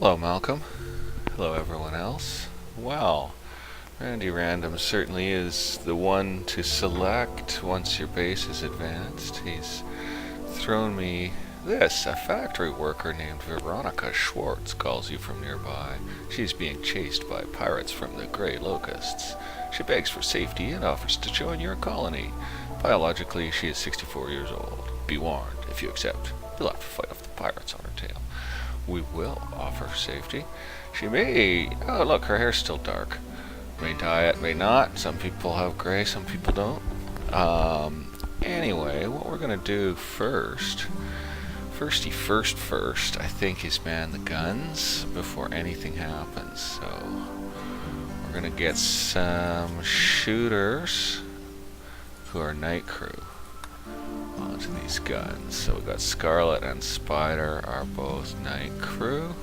Hello, Malcolm. Hello, everyone else. Well, Randy Random certainly is the one to select once your base is advanced. He's thrown me this. A factory worker named Veronica Schwartz calls you from nearby. She's being chased by pirates from the Grey Locusts. She begs for safety and offers to join your colony. Biologically, she is 64 years old. Be warned, if you accept, you'll have to fight off the pirates on her tail. We will offer safety. She may... Oh, look, her hair's still dark. May dye it, may not. Some people have gray, some people don't. Anyway, what we're going to do first, I think, is man the guns before anything happens. So, we're going to get some shooters who are night crew onto these guns. So we've got Scarlet and Spider are both night crew.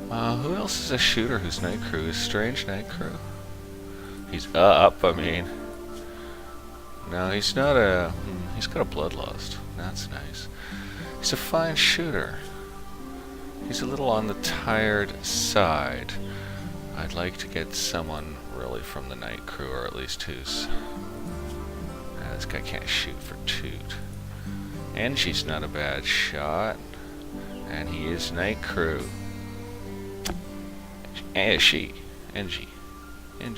Who else is a shooter who's night crew? Is Strange night crew? He's up, I mean. No, he's not a... he's got a bloodlust. That's nice. He's a fine shooter. He's a little on the tired side. I'd like to get someone really from the night crew, or at least who's... this guy can't shoot for toot. And she's not a bad shot. And he is night crew. And she. NG,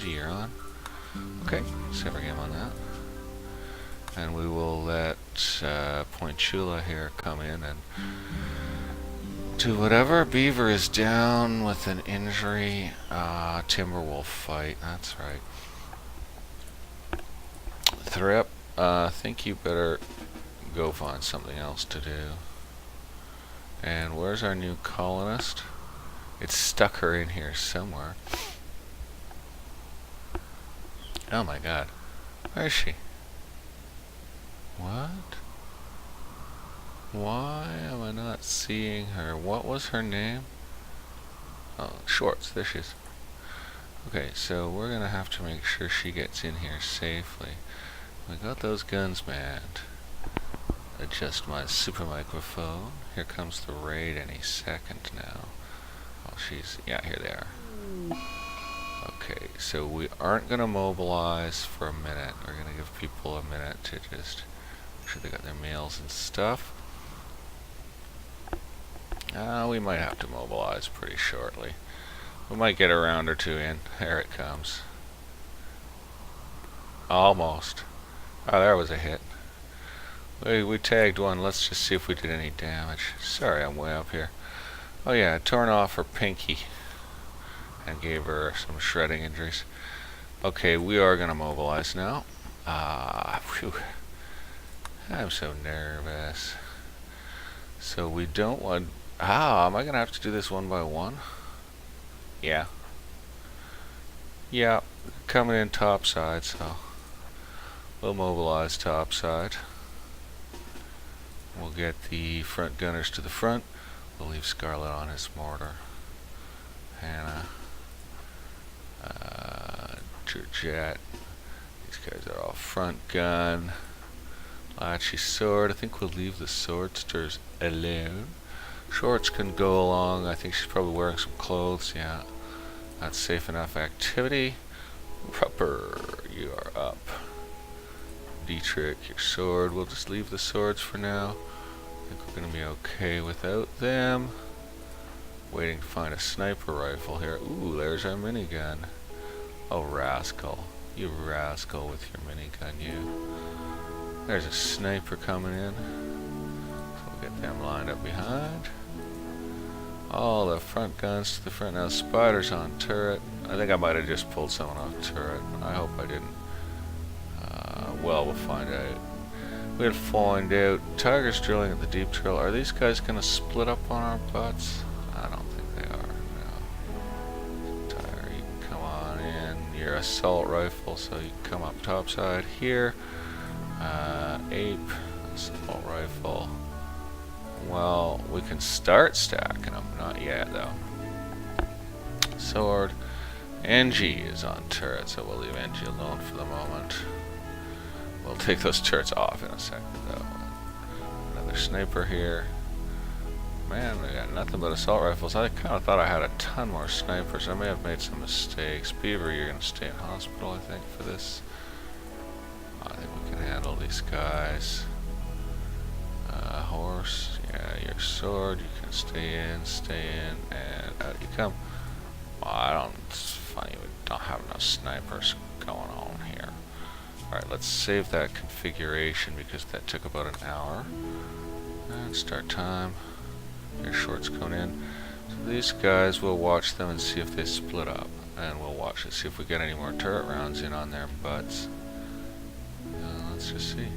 you're on. Okay, let's have our game on that. And we will let Pointula here come in and do whatever. Beaver is down with an injury. Timber will fight. That's right. Thrip, I think you better go find something else to do. And where's our new colonist? It's stuck her in here somewhere. Oh my god. Where is she? What? Why am I not seeing her? What was her name? Oh, Schwartz. There she is. Okay, so we're gonna have to make sure she gets in here safely. We got those guns manned. Adjust my super microphone. Here comes the raid any second now. Oh, she's... yeah, here they are. Okay, so we aren't going to mobilize for a minute. We're going to give people a minute to just make sure they got their meals and stuff. We might have to mobilize pretty shortly. We might get a round or two in. There it comes. Almost. Oh, there was a hit. We tagged one. Let's just see if we did any damage. Sorry, I'm way up here. Oh yeah, I torn off her pinky and gave her some shredding injuries. Okay, we are gonna mobilize now. Phew. I'm so nervous. So we don't want... am I gonna have to do this one by one? Yeah. Yeah, coming in top side, so we'll mobilize top side. We'll get the front gunners to the front. We'll leave Scarlet on his mortar. Hannah. Georgette. These guys are all front gun. Latchy sword. I think we'll leave the swordsters alone. Shorts can go along. I think she's probably wearing some clothes. Yeah. That's safe enough activity. Rupper, you are up. Dietrich, your sword. We'll just leave the swords for now. I think we're going to be okay without them. Waiting to find a sniper rifle here. Ooh, there's our minigun. Oh, rascal. You rascal with your minigun, you. There's a sniper coming in. So we'll get them lined up behind. All the front guns to the front. Now, Spider's on turret. I think I might have just pulled someone off turret. I hope I didn't. Well, we'll find out. We'll find out. Tiger's drilling at the deep drill. Are these guys going to split up on our butts? I don't think they are, no. Tiger, you can come on in. Your assault rifle, so you can come up topside here. Ape, assault rifle. Well, we can start stacking them. Not yet, though. Sword. NG is on turret, so we'll leave NG alone for the moment. We'll take those turrets off in a second, though. Another sniper here. man, I got nothing but assault rifles. I kind of thought I had a ton more snipers. I may have made some mistakes. Beaver, you're going to stay in hospital, I think, for this. I think we can handle these guys. Horse, yeah, your sword, you can stay in, and out you come. Well, it's funny, we don't have enough snipers going on here. Alright, let's save that configuration because that took about an hour. And start time. Your shorts coming in. So these guys, we'll watch them and see if they split up. And we'll watch and see if we get any more turret rounds in on their butts. Let's just see.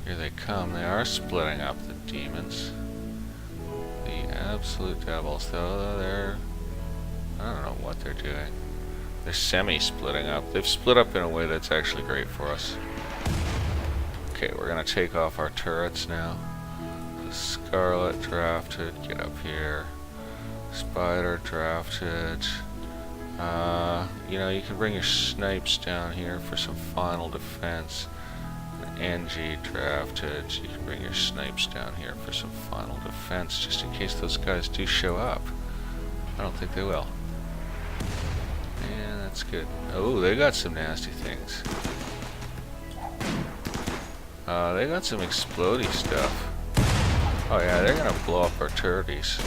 Here they come. They are splitting up, the demons. The absolute devils, though, I don't know what they're doing. They're semi-splitting up. They've split up in a way that's actually great for us. Okay, we're going to take off our turrets now. The Scarlet drafted. Get up here. Spider drafted. You know, you can bring your snipes down here for some final defense. NG drafted. You can bring your snipes down here for some final defense, just in case those guys do show up. I don't think they will. Yeah, that's good. Oh, they got some nasty things. They got some explodey stuff. Oh yeah, they're gonna blow up our turreties.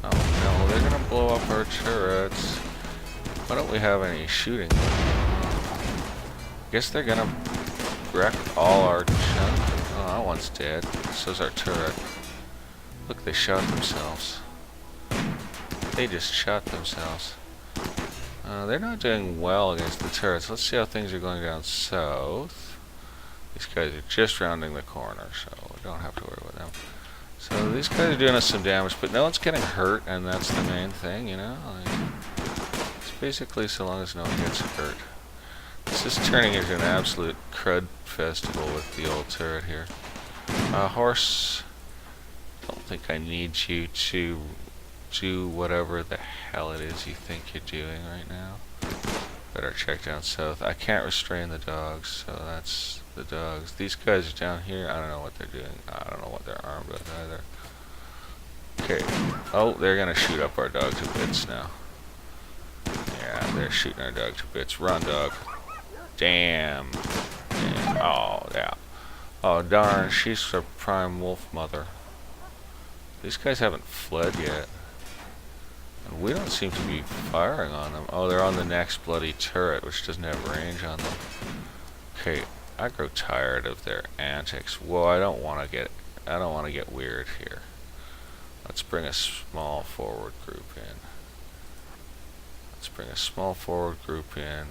Oh no, they're gonna blow up our turrets. Why don't we have any shooting? Guess they're gonna wreck all our junk. Oh, that one's dead. So's our turret. Look, they shot themselves. They just shot themselves. They're not doing well against the turrets. Let's see how things are going down south. These guys are just rounding the corner, so we don't have to worry about them. So these guys are doing us some damage, but no one's getting hurt, and that's the main thing, you know? It's basically so long as no one gets hurt. This is turning into an absolute crud festival with the old turret here. Horse, I don't think I need you to do whatever the hell it is you think you're doing right now. Better check down south. I can't restrain the dogs, so that's the dogs. These guys are down here. I don't know what they're doing. I don't know what they're armed with either. Okay. Oh, they're gonna shoot up our dog to bits now. Yeah, they're shooting our dog to bits. Run, dog. Damn. Oh, yeah. Oh, darn. She's a prime wolf mother. These guys haven't fled yet. And we don't seem to be firing on them. Oh, they're on the next bloody turret, which doesn't have range on them. Okay, I grow tired of their antics. Whoa, I don't want to get weird here. Let's bring a small forward group in. Let's bring a small forward group in.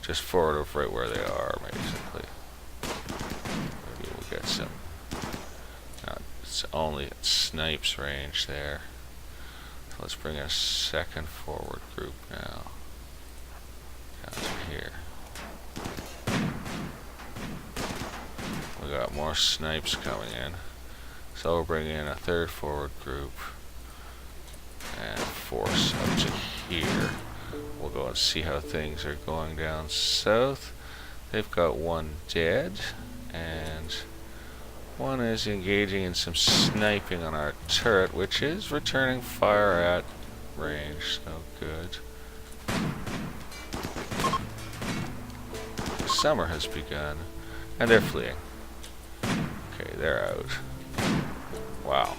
Just forward of right where they are, basically. Maybe we'll get some. It's only at snipes range there. So let's bring a second forward group now. Down to here. We got more snipes coming in. So we'll bring in a third forward group. And force up to here. We'll go and see how things are going down south. They've got one dead. And one is engaging in some sniping on our turret, which is returning fire at range, so good. Summer has begun, and they're fleeing. Okay, they're out. Wow.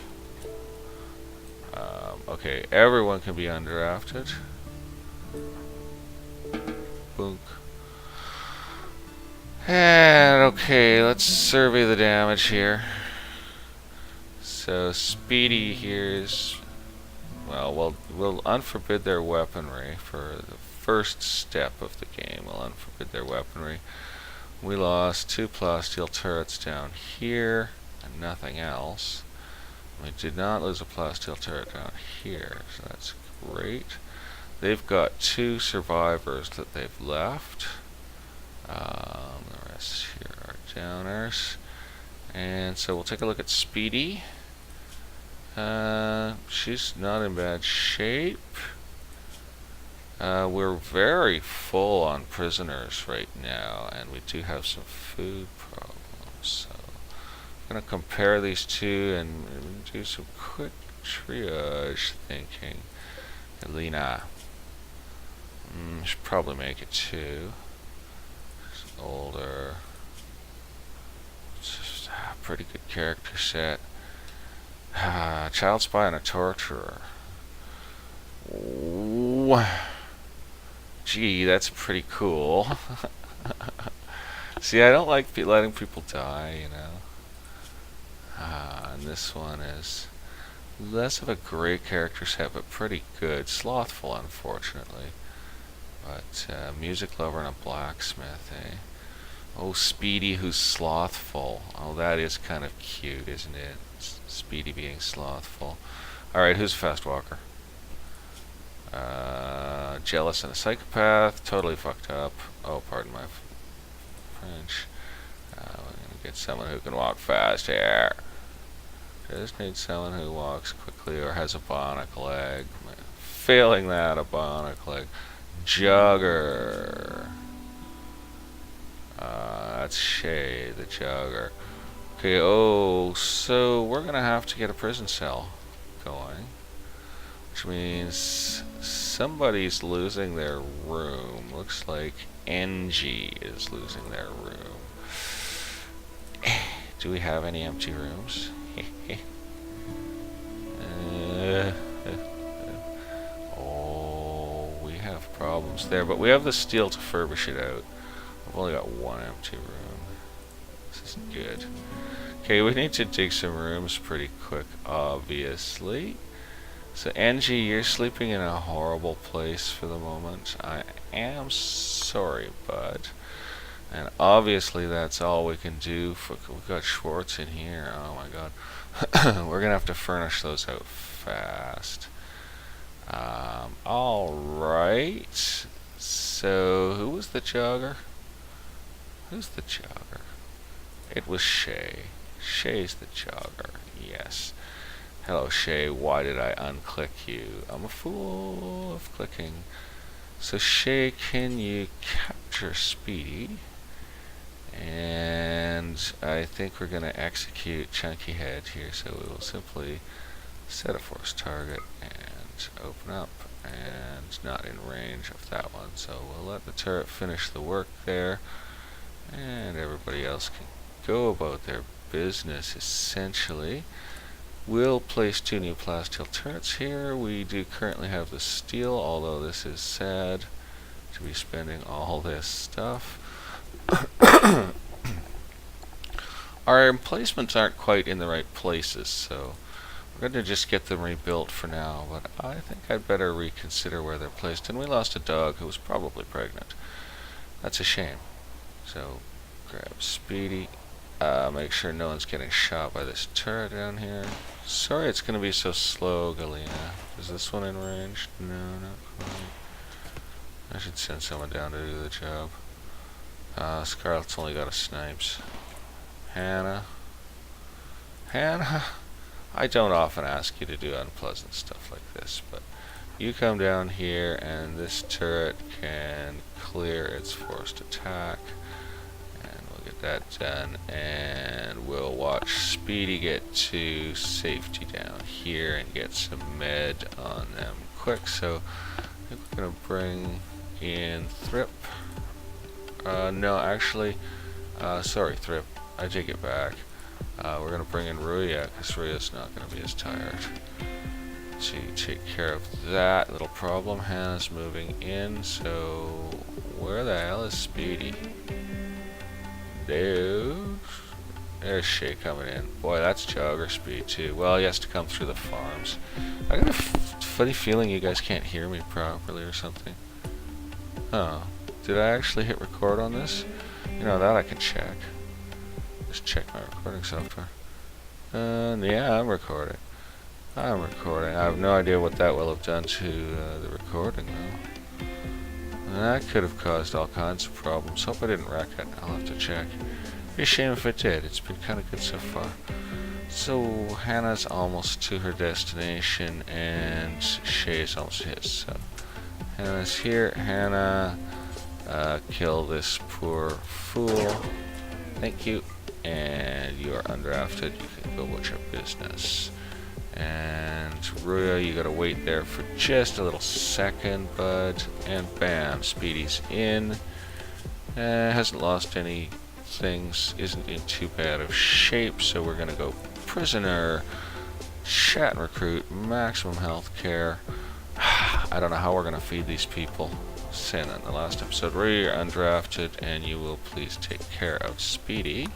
Okay, everyone can be undrafted. Boonk. And okay, let's survey the damage here. So Speedy here is, well, we'll unforbid their weaponry for the first step of the game. We'll unforbid their weaponry. We lost 2 plasteel turrets down here and nothing else. We did not lose a plasteel turret down here, so that's great. They've got 2 survivors that they've left. The rest here are downers. And so we'll take a look at Speedy. She's not in bad shape. We're very full on prisoners right now, and we do have some food problems. So Gonna compare these two and do some quick triage thinking. Elena. Should probably make it 2. She's older. Just a pretty good character set. Child spy and a torturer. Ooh. Gee, that's pretty cool. See, I don't like letting people die, you know. And this one is less of a great character set, but pretty good. Slothful, unfortunately. But music lover and a blacksmith, eh? Oh, Speedy, who's slothful. Oh, that is kind of cute, isn't it? Speedy being slothful. Alright, who's a fast walker? Jealous and a psychopath. Totally fucked up. Oh, pardon my French. We're gonna get someone who can walk fast here. Just need someone who walks quickly or has a bionic leg. Failing that, a bionic leg. Jogger. That's Shay, the jogger. Okay, so we're gonna have to get a prison cell going. Which means somebody's losing their room. Looks like NG is losing their room. Do we have any empty rooms? Oh, we have problems there, but we have the steel to furbish it out. I've only got 1 empty room. This is good. Okay, we need to dig some rooms pretty quick, obviously. So, Angie, you're sleeping in a horrible place for the moment. I am sorry, bud. And obviously, that's all we can do. We've got Schwartz in here. Oh my god. We're gonna have to furnish those out fast. Alright. So, who was the jogger? Who's the jogger? It was Shay. Shay's the jogger. Yes. Hello, Shay. Why did I unclick you? I'm a fool of clicking. So, Shay, can you capture Speedy? And I think we're going to execute Chunky Head here. So, we will simply set a force target and open up. And not in range of that one. So, we'll let the turret finish the work there. And everybody else can go about their business, essentially. We'll place 2 new plasteel turrets here. We do currently have the steel, although this is sad to be spending all this stuff. Our emplacements aren't quite in the right places, so we're going to just get them rebuilt for now, but I think I'd better reconsider where they're placed. And we lost a dog who was probably pregnant. That's a shame. So, grab Speedy. Make sure no one's getting shot by this turret down here. Sorry it's going to be so slow, Galena. Is this one in range? No, not quite. I should send someone down to do the job. Scarlet's only got a snipes. Hannah. Hannah, I don't often ask you to do unpleasant stuff like this, but you come down here and this turret can clear its forced attack. Get that done, and we'll watch Speedy get to safety down here and get some med on them quick. So I think we're gonna bring in Thrip. No, actually, sorry, Thrip. I take it back. We're gonna bring in Ruya because Ruya's not gonna be as tired to take care of that little problem. Hannah's moving in. So where the hell is Speedy? There's Shay coming in. Boy, that's jogger speed too. Well, he has to come through the farms. I got a funny feeling you guys can't hear me properly or something. Oh, did I actually hit record on this? You know, that I can check. Just check my recording software. Yeah, I'm recording. I have no idea what that will have done to the recording though. That could have caused all kinds of problems. Hope I didn't wreck it. I'll have to check. Be a shame if it did. It's been kind of good so far. So Hannah's almost to her destination, and Shay's almost his. So Hannah's here. Hannah, kill this poor fool. Thank you. and you are undrafted. You can go about your business. And Ruya, you gotta wait there for just a little second, bud. And bam, Speedy's in. Hasn't lost any things, isn't in too bad of shape, so we're gonna go prisoner, chat recruit, maximum health care. I don't know how we're gonna feed these people. Saying that in the last episode. Ruya, you're undrafted, and you will please take care of Speedy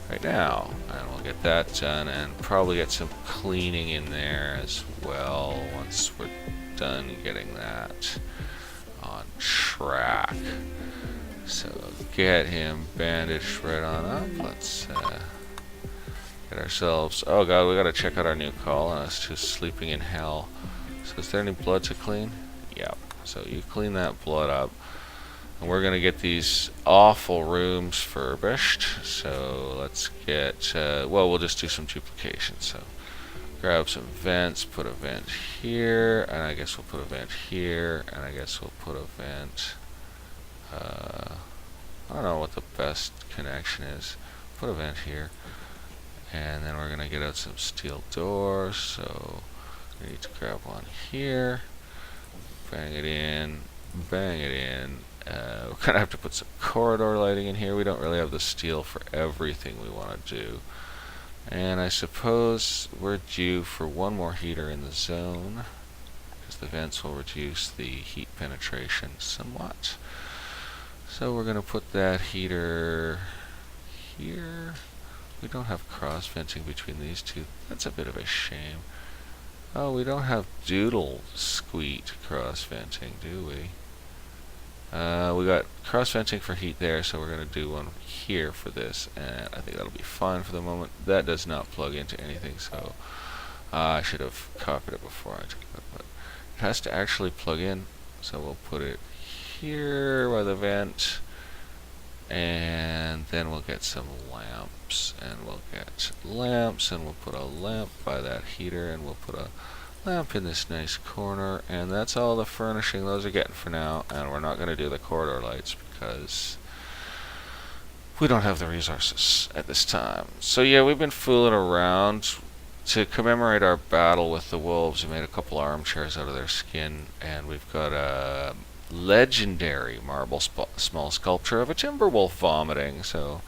right now, and we'll get that done, and probably get some cleaning in there as well once we're done getting that on track. So get him bandaged right on up. Let's get ourselves. Oh god, we gotta check out our new colonist who's sleeping in hell. So is there any blood to clean? Yep. So you clean that blood up. And we're going to get these awful rooms furbished. So let's get, well, we'll just do some duplication. So grab some vents, put a vent here, and I guess we'll put a vent here, and I guess we'll put a vent, I don't know what the best connection is. Put a vent here. And then we're going to get out some steel doors. So we need to grab one here. Bang it in. Bang it in. We're going to have to put some corridor lighting in here. We don't really have the steel for everything we want to do. And I suppose we're due for one more heater in the zone, because the vents will reduce the heat penetration somewhat. So we're going to put that heater here. We don't have cross venting between these two. That's a bit of a shame. Oh, we don't have doodle squeak cross venting, do we? We got cross venting for heat there, so we're going to do one here for this, and I think that'll be fine for the moment. That does not plug into anything, so I should have copied it before I took it, but it has to actually plug in, so we'll put it here by the vent, and then we'll get some lamps, and we'll get lamps, and we'll put a lamp by that heater, and we'll put a lamp in this nice corner, and that's all the furnishing those are getting for now. And we're not going to do the corridor lights because we don't have the resources at this time. So yeah, we've been fooling around to commemorate our battle with the wolves. We made a couple armchairs out of their skin, and we've got a legendary marble small sculpture of a timber wolf vomiting, so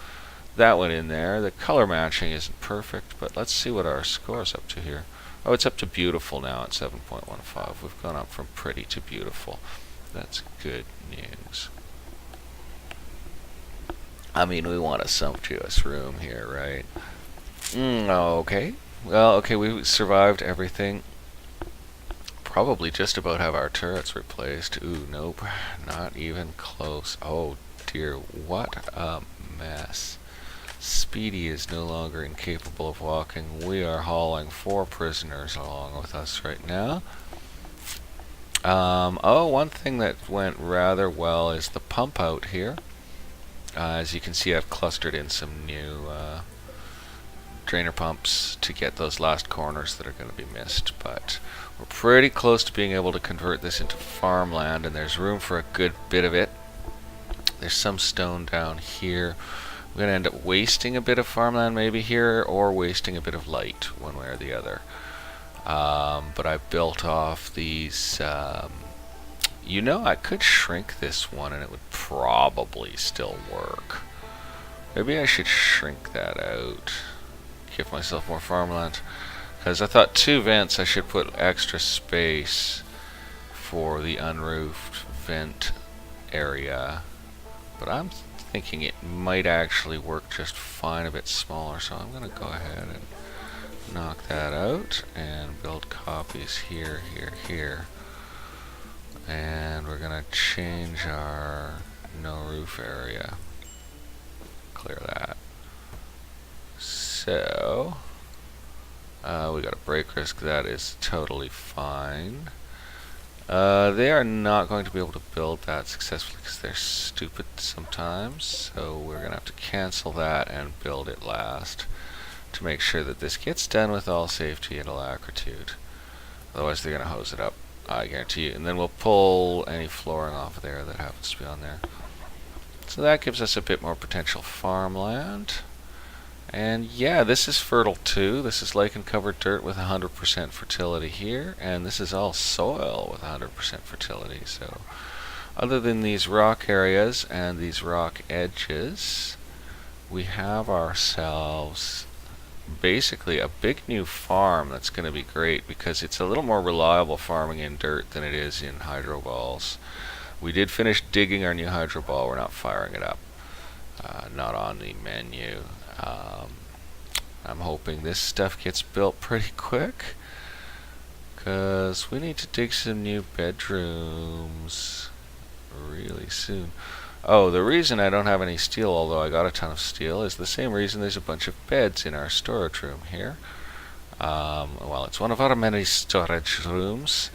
that went in there. The color matching isn't perfect, but let's see what our score's up to here. Oh, it's up to beautiful now at 7.15. We've gone up from pretty to beautiful. That's good news. I mean, we want a sumptuous room here, right? Okay. Well, okay, we survived everything. Probably just about have our turrets replaced. Ooh, nope. Not even close. Oh, dear. What a mess. Speedy is no longer incapable of walking. We are hauling 4 prisoners along with us right now. Oh, one thing that went rather well is the pump out here. As you can see, I've clustered in some new drainer pumps to get those last corners that are going to be missed. But we're pretty close to being able to convert this into farmland, and there's room for a good bit of it. There's some stone down here. We're going to end up wasting a bit of farmland maybe here, or wasting a bit of light, one way or the other. But I built off these, you know, I could shrink this one and it would probably still work. Maybe I should shrink that out, give myself more farmland. Because I thought 2 vents, I should put extra space for the unroofed vent area. But I'm thinking it might actually work just fine a bit smaller, so I'm going to go ahead and knock that out and build copies here, here, here. And we're going to change our no roof area. Clear that. So we got a break risk. That is totally fine. They are not going to be able to build that successfully because they're stupid sometimes, so we're going to have to cancel that and build it last to make sure that this gets done with all safety and alacritude. Otherwise they're going to hose it up, I guarantee you. And then we'll pull any flooring off of there that happens to be on there. So that gives us a bit more potential farmland. And yeah, this is fertile too. This is lichen covered dirt with 100% fertility here, and this is all soil with 100% fertility. So other than these rock areas and these rock edges, we have ourselves basically a big new farm that's going to be great because it's a little more reliable farming in dirt than it is in hydro balls. We did finish digging our new hydro ball. We're not firing it up. Not on the menu. I'm hoping this stuff gets built pretty quick because we need to dig some new bedrooms really soon. Oh, the reason I don't have any steel, although I got a ton of steel, is the same reason there's a bunch of beds in our storage room here. Well, it's one of our many storage rooms.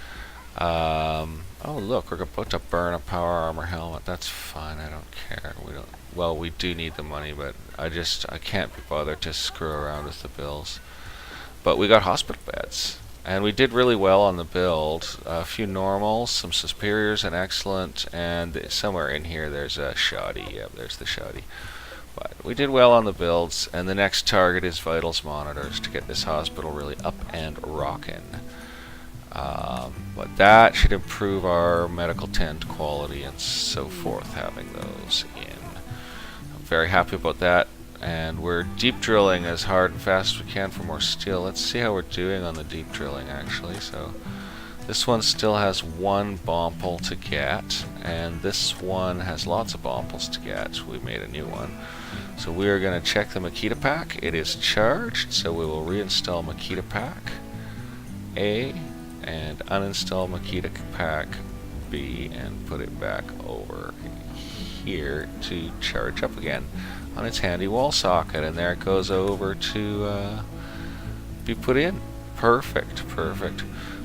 Oh, look, we're about to burn a power armor helmet. That's fine, I don't care. Well, we do need the money, but I can't be bothered to screw around with the bills. But we got hospital beds. And we did really well on the build. A few normals, some superiors, and excellent, and somewhere in here there's a shoddy. Yep, there's the shoddy. But we did well on the builds, and the next target is vitals monitors to get this hospital really up and rockin'. But that should improve our medical tent quality and so forth, having those in. I'm very happy about that. And we're deep drilling as hard and fast as we can for more steel. Let's see how we're doing on the deep drilling actually. So this one still has one bompel to get, and this one has lots of bompels to get. We made a new one. So we are going to check the Makita pack. It is charged, so we will reinstall Makita pack A and uninstall Makita pack B and put it back over here to charge up again on its handy wall socket, and there it goes over to be put in. Perfect, perfect.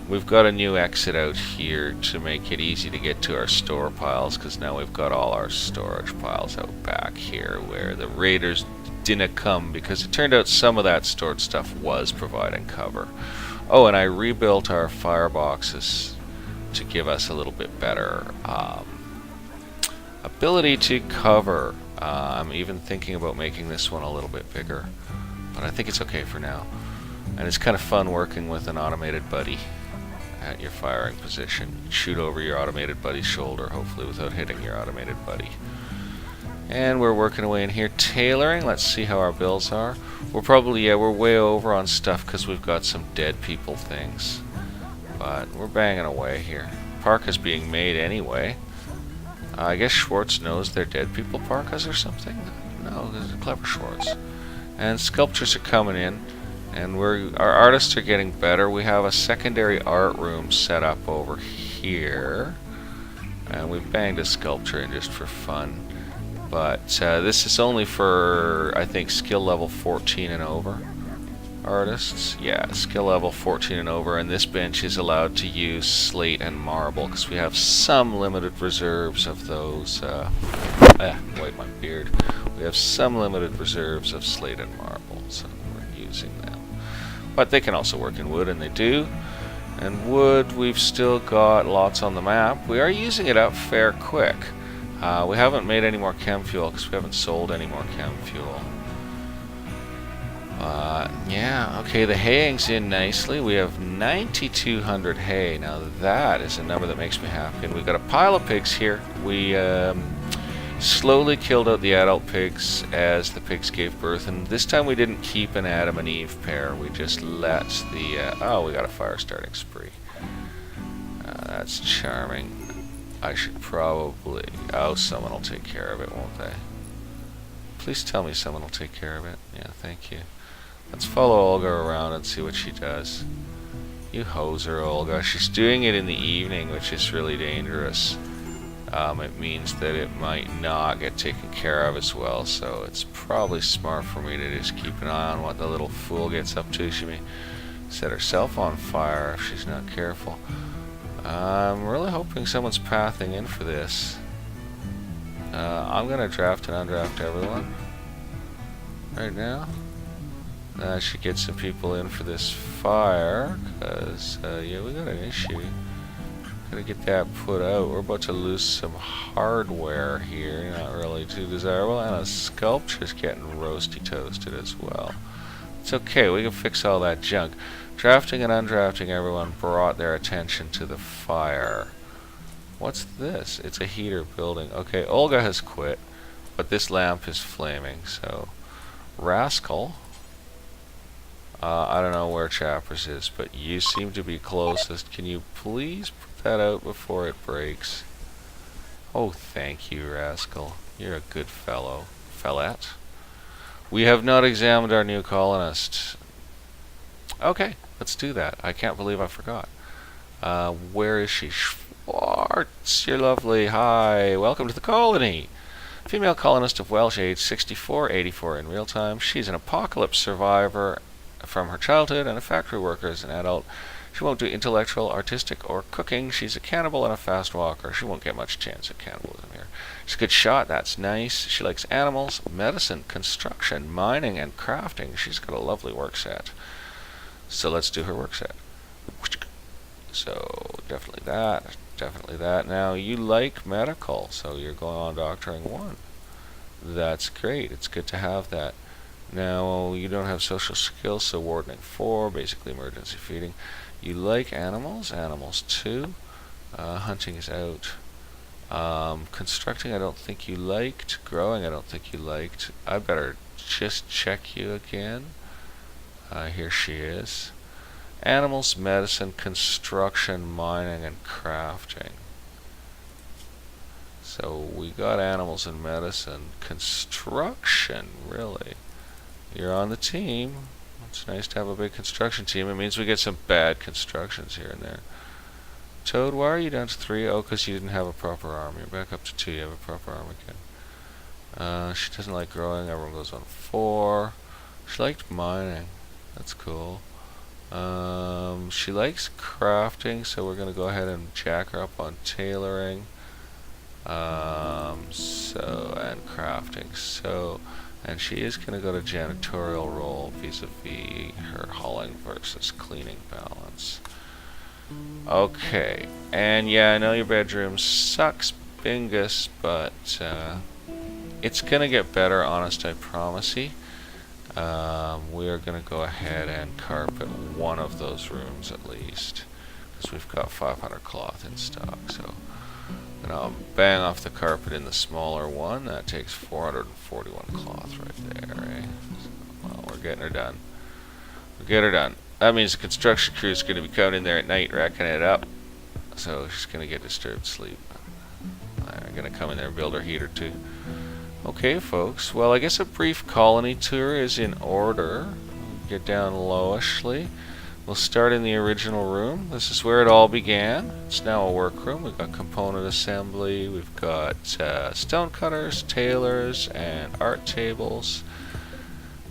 We've got a new exit out here to make it easy to get to our store piles, because now we've got all our storage piles out back here where the raiders didn't come, because it turned out some of that stored stuff was providing cover. Oh, and I rebuilt our fireboxes to give us a little bit better ability to cover. I'm even thinking about making this one a little bit bigger, but I think it's okay for now. And it's kind of fun working with an automated buddy at your firing position. Shoot over your automated buddy's shoulder, hopefully without hitting your automated buddy. And we're working away in here tailoring. Let's see how our bills are. We're probably, yeah, we're way over on stuff because we've got some dead people things. But we're banging away here. Park is being made anyway. I guess Schwartz knows they're dead people parkas or something. No, this is clever Schwartz. And sculptures are coming in, and our artists are getting better. We have a secondary art room set up over here, and we banged a sculpture in just for fun. But this is only for, I think, skill level 14 and over artists. Yeah, skill level 14 and over, and this bench is allowed to use slate and marble because we have some limited reserves of those. Wipe my beard. We have some limited reserves of slate and marble, so we're using them. But they can also work in wood, and they do. And wood, we've still got lots on the map. We are using it up fair quick. We haven't made any more chem fuel because we haven't sold any more chem fuel. Yeah, okay, the haying's in nicely. We have 9,200 hay. Now that is a number that makes me happy. And we've got a pile of pigs here. We slowly killed out the adult pigs as the pigs gave birth. And this time we didn't keep an Adam and Eve pair. We just let the... oh, we got a fire starting spree. That's charming. I should probably... oh, someone will take care of it, won't they? Please tell me someone will take care of it. Yeah, thank you. Let's follow Olga around and see what she does. You hoser, Olga. She's doing it in the evening, which is really dangerous. It means that it might not get taken care of as well, so it's probably smart for me to just keep an eye on what the little fool gets up to. She may set herself on fire if she's not careful. I'm really hoping someone's pathing in for this. I'm going to draft and undraft everyone right now. I should get some people in for this fire, because, yeah, we got an issue. Gonna get that put out. We're about to lose some hardware here, not really too desirable, and a sculpture's getting roasty toasted as well. It's okay, we can fix all that junk. Drafting and undrafting, everyone brought their attention to the fire. What's this? It's a heater building. Okay, Olga has quit, but this lamp is flaming, so Rascal. I don't know where Chappers is, but you seem to be closest. Can you please put that out before it breaks? Oh, thank you, Rascal. You're a good fellow. Fellette. We have not examined our new colonist. Okay, let's do that. I can't believe I forgot. Where is she? Schwartz, you're lovely. Hi, welcome to the colony. Female colonist of Welsh, age 64, 84 in real time. She's an apocalypse survivor from her childhood and a factory worker as an adult. She won't do intellectual, artistic, or cooking. She's a cannibal and a fast walker. She won't get much chance at cannibalism here. She's a good shot. That's nice. She likes animals, medicine, construction, mining, and crafting. She's got a lovely work set. So let's do her work set. So definitely that. Definitely that. Now you like medical, so you're going on doctoring 1. That's great. It's good to have that. Now you don't have social skills, so wardening 4, basically emergency feeding. You like animals, animals 2. Hunting is out. Constructing I don't think you liked. Growing I don't think you liked. I better just check you again. Here she is. Animals, medicine, construction, mining, and crafting. So we got animals and medicine. Construction, really. You're on the team. It's nice to have a big construction team. It means we get some bad constructions here and there. Toad, why are you down to 3? Oh, because you didn't have a proper arm. You're back up to 2. You have a proper arm again. She doesn't like growing. Everyone goes on 4. She liked mining. That's cool. She likes crafting, so we're going to go ahead and jack her up on tailoring. And crafting. So... and she is going to go to janitorial role vis-a-vis her hauling versus cleaning balance. Okay, and yeah, I know your bedroom sucks bingus, but it's going to get better, honest, I promise you. We are going to go ahead and carpet one of those rooms at least, because we've got 500 cloth in stock, so... and I'll bang off the carpet in the smaller one. That takes 441 cloth right there, eh? So, well, we're getting her done. We'll get her done. That means the construction crew is going to be coming in there at night, wrecking it up. So she's going to get disturbed sleep. I'm going to come in there and build her heater too. Okay, folks. Well, I guess a brief colony tour is in order. We'll get down lowishly. We'll start in the original room. This is where it all began. It's now a workroom. We've got component assembly. We've got stone cutters, tailors, and art tables.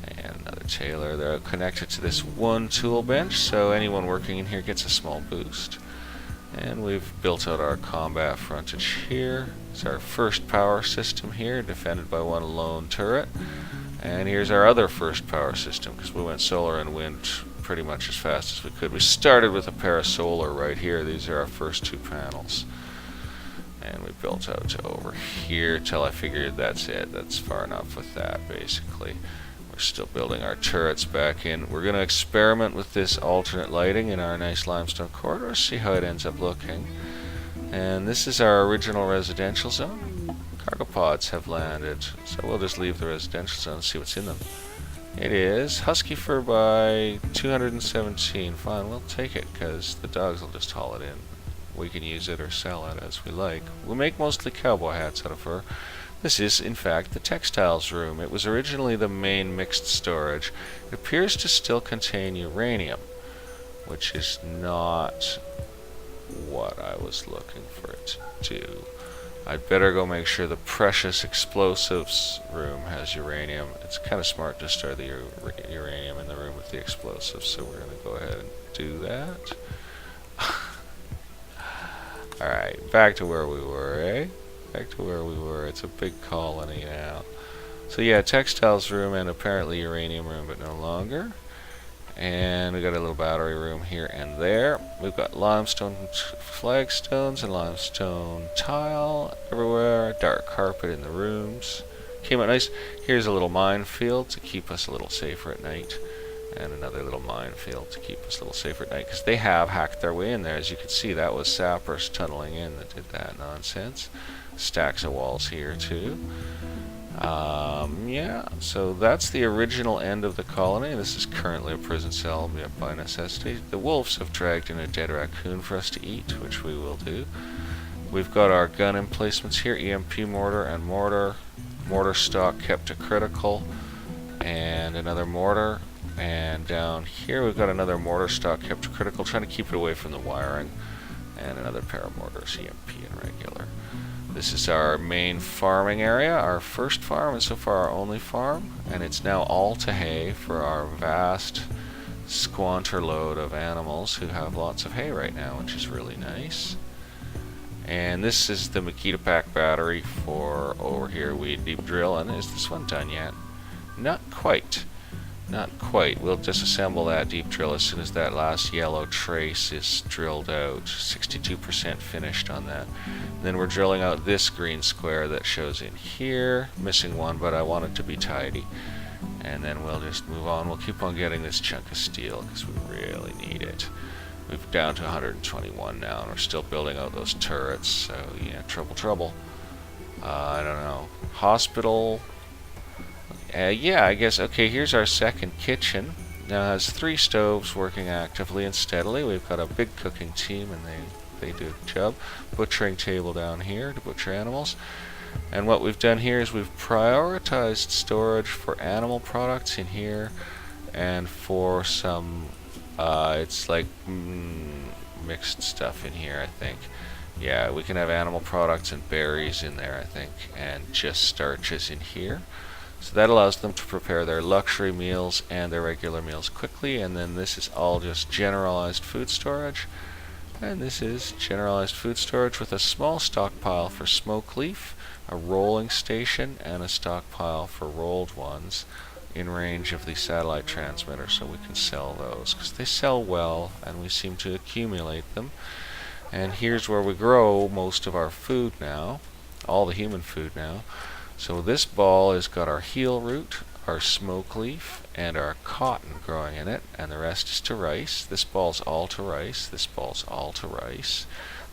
And another tailor. They're connected to this one tool bench, so anyone working in here gets a small boost. And we've built out our combat frontage here. It's our first power system here, defended by one lone turret. And here's our other first power system, because we went solar and wind pretty much as fast as we could. We started with a pair of solar right here. These are our first 2 panels. And we built out to over here till I figured that's it. That's far enough with that, basically. We're still building our turrets back in. We're going to experiment with this alternate lighting in our nice limestone corridor, see how it ends up looking. And this is our original residential zone. Cargo pods have landed, so we'll just leave the residential zone and see what's in them. It is husky fur by 217. Fine, we'll take it because the dogs will just haul it in. We can use it or sell it as we like. We make mostly cowboy hats out of fur. This is, in fact, the textiles room. It was originally the main mixed storage. It appears to still contain uranium, which is not what I was looking for it to do. I'd better go make sure the precious explosives room has uranium. It's kind of smart to store the uranium in the room with the explosives, so we're going to go ahead and do that. Alright, back to where we were, eh? Back to where we were. It's a big colony now. So yeah, textiles room and apparently uranium room, but no longer. And we got a little battery room here and there. We've got limestone flagstones and limestone tile everywhere. Dark carpet in the rooms. Came out nice. Here's a little minefield to keep us a little safer at night. And another little minefield to keep us a little safer at night, because they have hacked their way in there. As you can see, that was sappers tunneling in that did that nonsense. Stacks of walls here too. Yeah, so that's the original end of the colony. This is currently a prison cell by necessity. The wolves have dragged in a dead raccoon for us to eat, which we will do. We've got our gun emplacements here, EMP mortar and mortar. Mortar stock kept to critical, and another mortar. And down here we've got another mortar stock kept to critical, trying to keep it away from the wiring. And another pair of mortars, EMP and regular. This is our main farming area, our first farm, and so far our only farm. And it's now all to hay for our vast squantor load of animals who have lots of hay right now, which is really nice. And this is the Makita Pack battery for over here. We deep drill, and is this one done yet? Not quite. Not quite. We'll disassemble that deep drill as soon as that last yellow trace is drilled out. 62% finished on that. And then we're drilling out this green square that shows in here. Missing one, but I want it to be tidy. And then we'll just move on. We'll keep on getting this chunk of steel because we really need it. We're down to 121 now, and we're still building out those turrets. So yeah, trouble. I don't know. Hospital. Yeah, I guess. Okay, here's our second kitchen. Now it has 3 stoves working actively and steadily. We've got a big cooking team, and they do a good job. Butchering table down here to butcher animals. And what we've done here is we've prioritized storage for animal products in here, and for some, it's like mixed stuff in here, I think. Yeah, we can have animal products and berries in there, I think, and just starches in here. So that allows them to prepare their luxury meals and their regular meals quickly. And then this is all just generalized food storage. And this is generalized food storage with a small stockpile for smoke leaf, a rolling station, and a stockpile for rolled ones in range of the satellite transmitter, so we can sell those because they sell well and we seem to accumulate them. And here's where we grow most of our food now, all the human food now. So this ball has got our heel root, our smoke leaf, and our cotton growing in it, and the rest is to rice. This ball's all to rice, this ball's all to rice,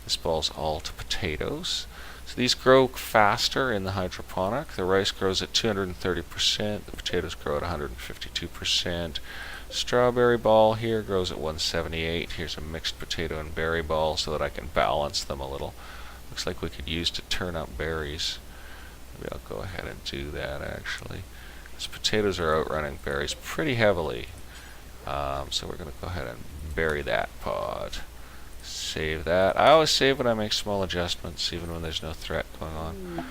this ball's all to potatoes. So these grow faster in the hydroponic. The rice grows at 230%, the potatoes grow at 152%. Strawberry ball here grows at 178. Here's a mixed potato and berry ball so that I can balance them a little. Looks like we could use to turn up berries. Maybe I'll go ahead and do that actually. These potatoes are outrunning berries pretty heavily. So we're going to go ahead and bury that pod. Save that. I always save when I make small adjustments, even when there's no threat going on.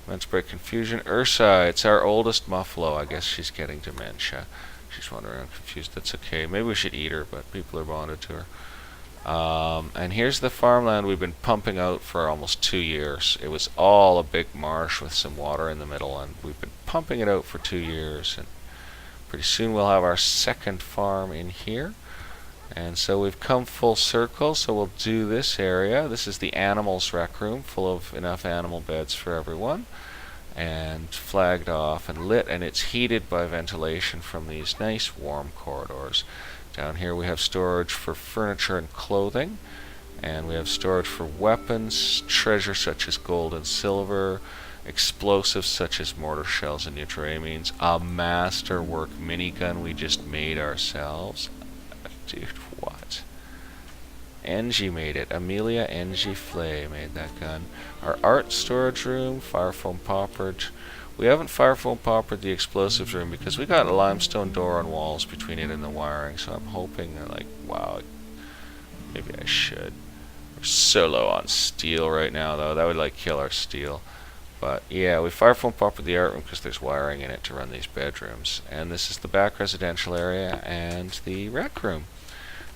Meant to break confusion. Ursa, it's our oldest muffalo. I guess she's getting dementia. She's wandering around confused. That's okay. Maybe we should eat her, but people are bonded to her. And here's the farmland we've been pumping out for almost 2 years. It was all a big marsh with some water in the middle, and we've been pumping it out for 2 years. And pretty soon we'll have our second farm in here. And so we've come full circle, so we'll do this area. This is the animals rec room, full of enough animal beds for everyone, and flagged off and lit, and it's heated by ventilation from these nice warm corridors. Down here we have storage for furniture and clothing, and we have storage for weapons, treasure such as gold and silver, explosives such as mortar shells and neutramines, a masterwork minigun we just made ourselves. Dude, what? Engie made it. Amelia Engie Flay made that gun. Our art storage room, fire foam poppered. We haven't fire foam poppered the explosives room because we got a limestone door and walls between it and the wiring, so I'm hoping that, like, wow, maybe I should. We're so low on steel right now, though. That would, like, kill our steel. But yeah, we fire foam poppered the art room because there's wiring in it to run these bedrooms. And this is the back residential area and the rec room.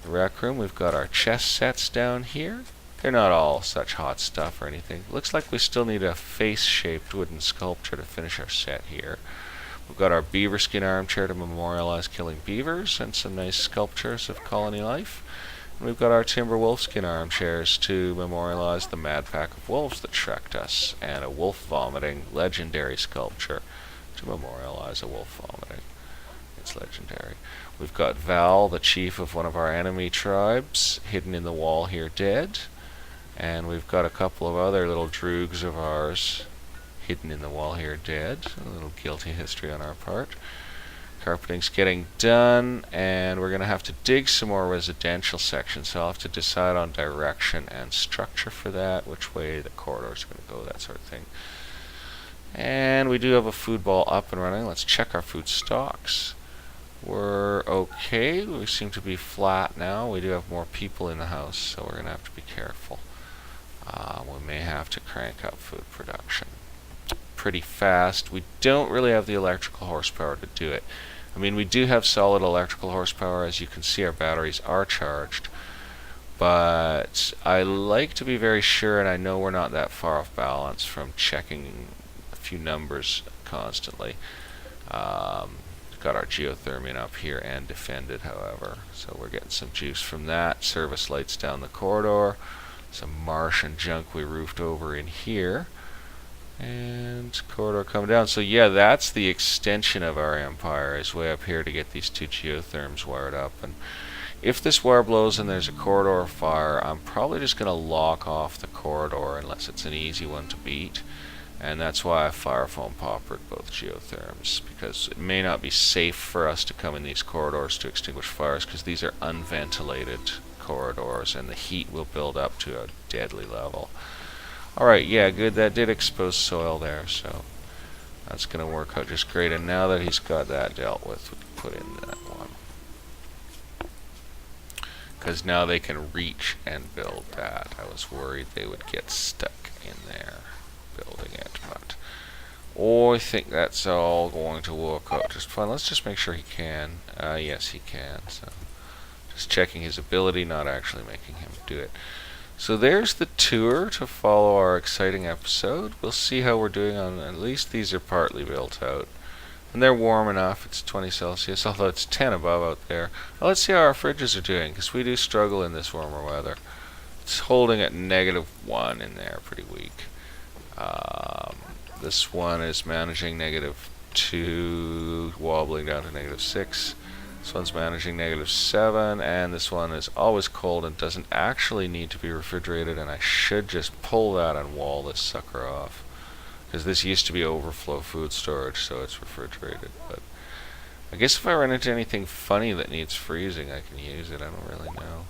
The rec room, we've got our chess sets down here. They're not all such hot stuff or anything. Looks like we still need a face-shaped wooden sculpture to finish our set here. We've got our beaver skin armchair to memorialize killing beavers, and some nice sculptures of colony life. And we've got our timber wolf skin armchairs to memorialize the mad pack of wolves that shreked us, and a wolf vomiting legendary sculpture to memorialize a wolf vomiting. It's legendary. We've got Val, the chief of one of our enemy tribes, hidden in the wall here dead. And we've got a couple of other little droogs of ours hidden in the wall here dead. A little guilty history on our part. Carpeting's getting done, and we're going to have to dig some more residential sections, so I'll have to decide on direction and structure for that, which way the corridor's going to go, that sort of thing. And we do have a food ball up and running. Let's check our food stocks. We're okay. We seem to be flat now. We do have more people in the house, so we're going to have to be careful. We may have to crank up food production pretty fast. We don't really have the electrical horsepower to do it. I mean, we do have solid electrical horsepower. As you can see, our batteries are charged. But I like to be very sure, and I know we're not that far off balance from checking a few numbers constantly. Got our geothermion up here and defended, however, so we're getting some juice from that. Service lights down the corridor, some Martian junk we roofed over in here, and corridor coming down. So yeah, that's the extension of our empire, is way up here to get these two geotherms wired up. And if this wire blows and there's a corridor fire, I'm probably just going to lock off the corridor unless it's an easy one to beat. And that's why I fire foam poppered both geotherms, because it may not be safe for us to come in these corridors to extinguish fires, because these are unventilated corridors and the heat will build up to a deadly level. Alright, yeah, good. That did expose soil there, so that's going to work out just great. And now that he's got that dealt with, we can put in that one. Because now they can reach and build that. I was worried they would get stuck in there building it, but I think that's all going to work out just fine. Let's just make sure he can. Yes, he can. So just checking his ability, not actually making him do it. So there's the tour to follow our exciting episode. We'll see how we're doing on, at least these are partly built out. And they're warm enough. It's 20 Celsius, although it's 10 above out there. Well, let's see how our fridges are doing, because we do struggle in this warmer weather. It's holding at -1 in there, pretty weak. This one is managing -2, wobbling down to -6. This one's managing -7, and this one is always cold and doesn't actually need to be refrigerated, and I should just pull that and wall this sucker off, because this used to be overflow food storage, so it's refrigerated. But I guess if I run into anything funny that needs freezing, I can use it. I don't really know.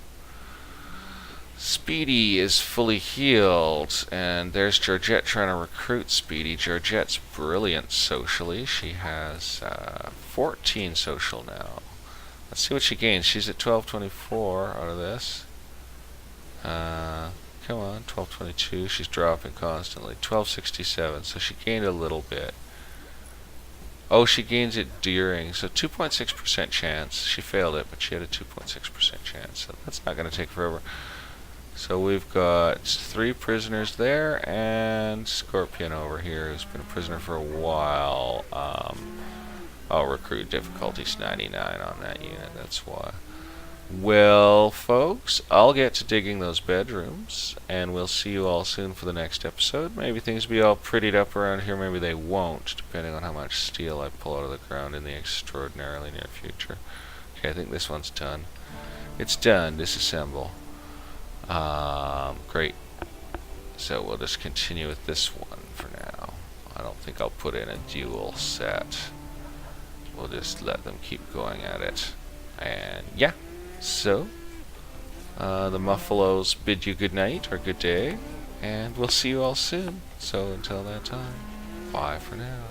Speedy is fully healed, and there's Georgette trying to recruit Speedy. Georgette's brilliant socially. She has 14 social now. Let's see what she gains. She's at 1224 out of this. Come on, 1222. She's dropping constantly. 1267, so she gained a little bit. Oh, she gains it during, so 2.6% chance. She failed it, but she had a 2.6% chance, so that's not going to take forever. So we've got 3 prisoners there, and Scorpion over here, who's been a prisoner for a while. I'll recruit difficulty's 99 on that unit, that's why. Well, folks, I'll get to digging those bedrooms, and we'll see you all soon for the next episode. Maybe things will be all prettied up around here, maybe they won't, depending on how much steel I pull out of the ground in the extraordinarily near future. Okay, I think this one's done. It's done. Disassemble. Great. So we'll just continue with this one for now. I don't think I'll put in a dual set. We'll just let them keep going at it. And yeah, so the Muffalos bid you good night or good day, and we'll see you all soon. So until that time, bye for now.